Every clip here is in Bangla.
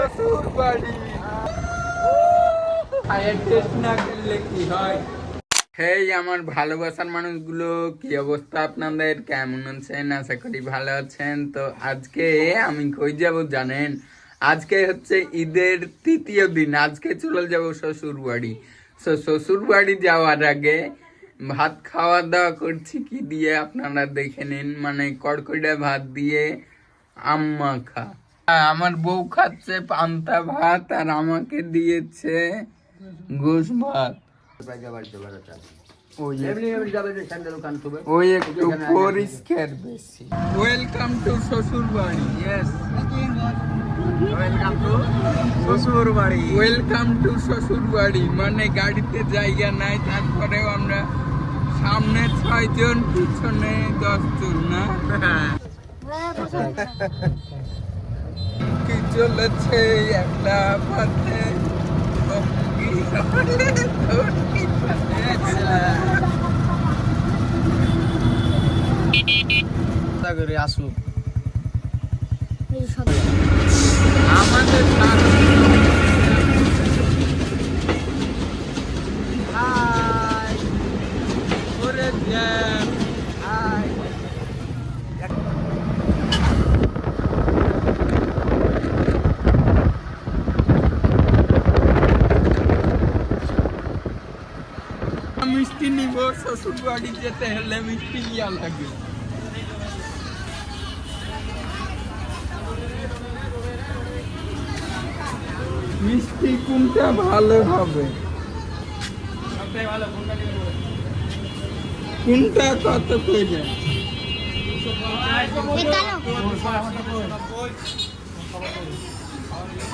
শ্বশুর বাড়ি। খায়ের টেস্ট না করলে কি হয়? হেই আমার ভালোবাসার মানুষগুলো, কি অবস্থা আপনাদের? কেমন আছেন? আশা করি ভালো আছেন। তো আজকে আমি কই যাব জানেন? আজকে হচ্ছে ঈদের তৃতীয় দিন। আজকে চলে যাব শ্বশুর বাড়ি। শ্বশুর বাড়ি যাওয়ার আগে ভাত খাওয়া দাওয়া করছি কি দিয়ে আপনারা দেখে নিন। মানে কড়কড়া ভাত দিয়ে আম মাখা। আমার বউ খাচ্ছে পান্তা ভাত আর আমাকে দিয়েছে গোশ ভাত। ওই একটু পরিষ্কার বেশি। ওয়েলকাম টু শ্বশুর বাড়ি। ওয়েলকাম টু শ্বশুর বাড়ি। মানে গাড়িতে জায়গা নাই, তারপরেও আমরা সামনে 6 জন, পিছনে 10 জন। না কি চলেছে একটা পাতে আসুক আমাদের মিষ্টি নিব। শ্বশুর বাড়ি যেতে হলে মিষ্টি লিয়া লাগে। মিষ্টি কোনটা ভালো হবে? কোনটা কত করে?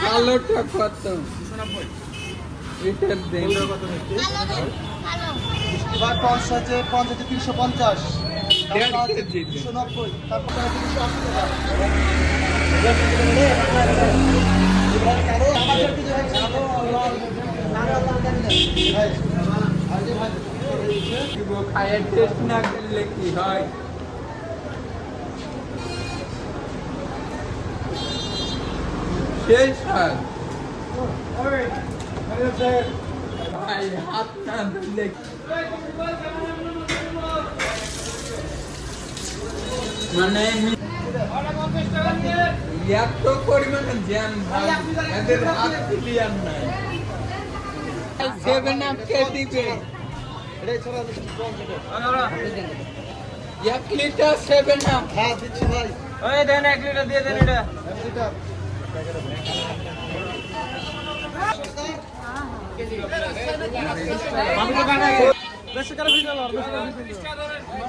কালোটা কত? এটার দেন। এবার 350, 1.5 কেজি। 390, তারপর 380 টাকা। খায়ের টেস্ট না করলে কি হয়? শেষ হয় ভাই, হাত না ধুলে মানে এত পরিমাণে জ্যাম ভাই, এদের হাত ক্লিয়ার নাই। 7 আপ কে দিবে? 1 লিটার 7 আপ। হ্যাঁ দিচ্ছি ভাই। ওই দেন 1 লিটার দিয়ে দেন এটা। 1 লিটার।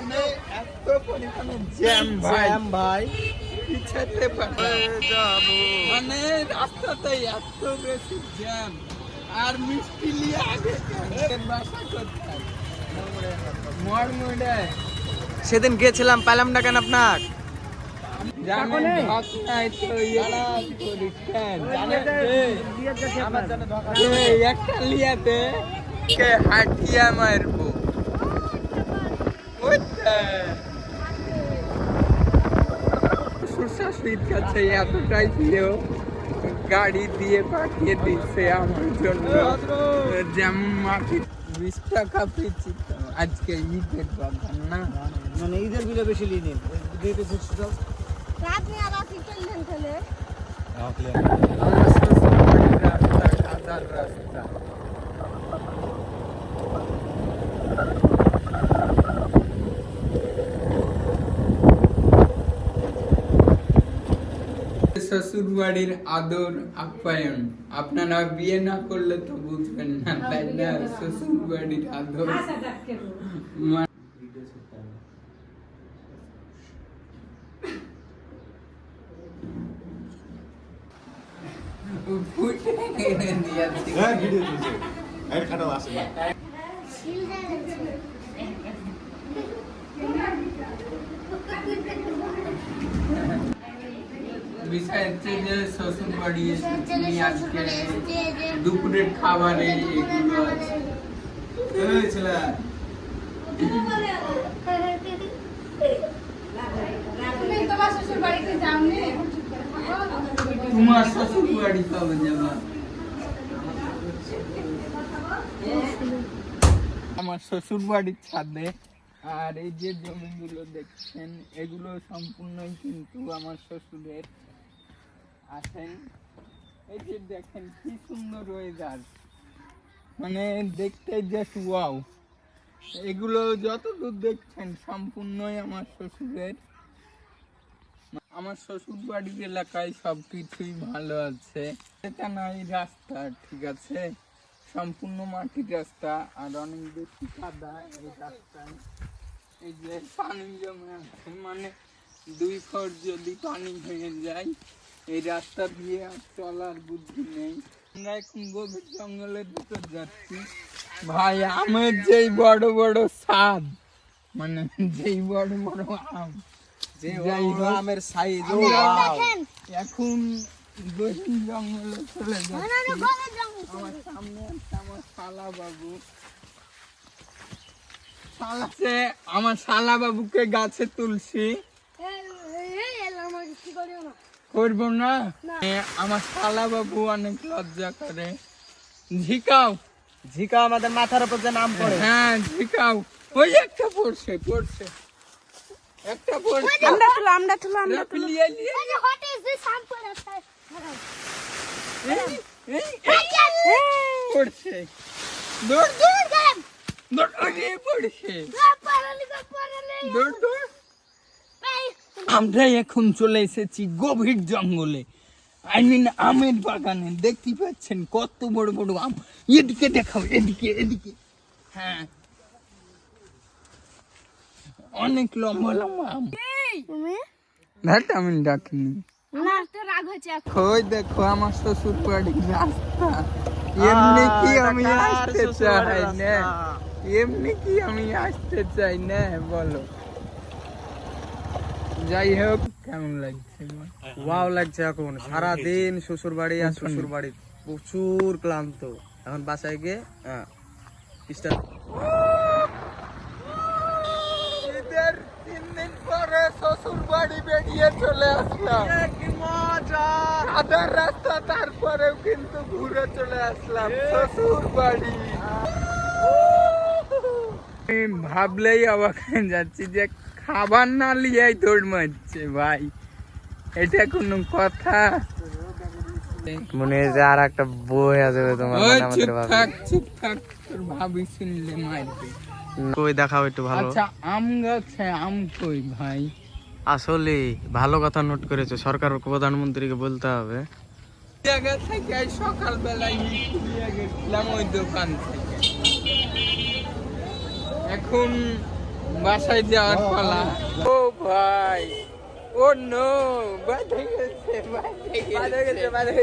মানে এত পরিমাণে জ্যাম ভাই, পিছাতে পারে যাব। মানে রাস্তাতে এত বেশি জ্যাম। আর মিষ্টি নিয়ে আগে বাসা কোথায়? মরমুড়ে। সেদিন গেছিলাম, পেলাম না কেন আপনার? জানেন ভাত নাই তো একটা লিয়াতে কে হাটিয়া মারবো। শ্বশুর কাছে এতটাই প্রিয়, গাড়ি দিয়ে পাঠিয়ে দিচ্ছে আমার জন্য। যেমন মাটি 20 টাকা পেয়েছি তো আজকে ঈদের বাজার না, মানে ঈদের বিলে বেশি নিয়ে নিন। কাদার রাস্তা। শ্বশুর বাড়ির আদর আপ্যায়ন আপনারা বিয়ে না করলে তো বুঝবেন না, তাই না? শ্বশুর বাড়ির আদর বিষয় হচ্ছে যে শ্বশুর বাড়ি আজকে দুপুরের খাবারে এগুলো আছে। শ্বশুর বাড়িতে যাও তোমার শ্বশুর বাড়ি কবে যাবা? আমার শ্বশুর বাড়ির ছাদে। আর এই যে জমিগুলো দেখছেন এগুলো সম্পূর্ণই কিন্তু আমার শ্বশুরের। আসেন, এই যে দেখেন কি সুন্দর ওয়েদার, মানে দেখতে জাস্ট ওয়াও। এগুলো যতদূর দেখছেন সম্পূর্ণই আমার শ্বশুরের। আমার শ্বশুর বাড়ির এলাকায় সবকিছুই ভালো আছে। এটা নাই রাস্তা, ঠিক আছে, সম্পূর্ণ মাটির রাস্তা আর অনেক বেশি কাদা এই রাস্তায়। এই যে পানি জমে আছে, মানে 2 ফুট যদি পানি হয়ে যায় এই রাস্তা দিয়ে আর চলার বুদ্ধি নেই। আমরা এখন গভীর জঙ্গলের ভিতর যাচ্ছি। ভাই আমের যেই বড় বড় স্বাদ, মানে যেই বড় বড় আম, যাই হোক, আমের সাইজ এখন গভীর জঙ্গলে চলে যাচ্ছি। আমার সামনে আছে আমার শালা বাবু। আমার শালা বাবুকে গাছে তুলছি, করবো না। আমার শালা বাবু অনেক লজ্জা করে। ঝিকাও ঝিকা আমাদের মাথার উপর যে নাম পড়ে। হ্যাঁ ঝিকাও। ওই একটা পড়ছে একটা পড়ছে। আমরা তুলো লিয়ে লিয়ে পড়ছে। দৌড় দৌড় দৌড়, ওরে পড়ছে। দৌড় দৌড়। আমরা এখন চলে এসেছি গভীর জঙ্গলে, আমের বাগানে। দেখতে পাচ্ছেন কত বড় বড় আম। এদিকে দেখাও, এদিকে এদিকে। হ্যাঁ, অনেক লম্বা লম্বা আম। দেখ আমি ডাকিনি। না তো রাগ হয়েছে এখন। ওই দেখো আমার শ্বশুর বাড়ির রাস্তা। এমনি কি আমি আসতে চাই না, এমনি কি আমি আসতে চাই না বলো। যাই হোক, কেমন লাগছে? ওয়াও লাগছে এখন। সারা দিন শ্বশুর বাড়ি আর শ্বশুর বাড়ি, প্রচুর ক্লান্ত। এখন বাসায় গিয়ে স্টার্ট। ঈদের 3 দিন পরে শ্বশুর বাড়ি বেরিয়ে চলে আসলাম। কি মজা! আধার রাস্তা, তারপরেও কিন্তু ঘুরে চলে আসলাম শ্বশুর বাড়ি। আমি ভাবলেই অবাক হয়ে যাচ্ছি যে খাবার না লিয়েই দৌড় মারছে। ভাই এটা কোনো কথা? মনে হয় যে আর একটা বই আছে তোমার। ওই চুপ থাক চুপ থাক, তোর ভাবি শুনলে মারবে। কই দেখাও একটু ভালো। আচ্ছা আম গাছে আম কই ভাই? আসলে ভালো কথা নোট করেছো, সরকার প্রধানমন্ত্রীকে বলতে হবে। জায়গা থেকে সকালবেলায় নিয়ে গেছিলাম ওই দোকান থেকে। এখন বাসায় যাওয়ার পালা। ও ভাই, ও নো, বাঁধে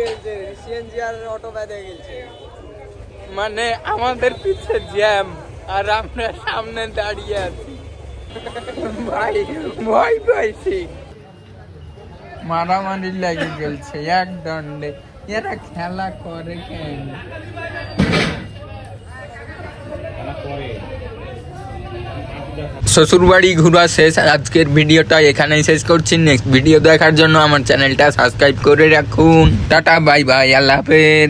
গেছে সিএনজি আর অটো বাদে গেছে। মানে আমাদের পিছে জ্যাম আর আমরা সামনে দাঁড়িয়ে আছি। ভাই ভয় পাইছি, মারামারি লেগে গেছে এক দণ্ডে। এরা খেলা করে কেন? শ্বশুর বাড়ি ঘোরা শেষ। আজকের ভিডিওটা এখানেই শেষ করছি। নেক্সট ভিডিও দেখার জন্য আমার চ্যানেলটা সাবস্ক্রাইব করে রাখুন। টাটা বাই বাই, আল্লাহ হাফেজ।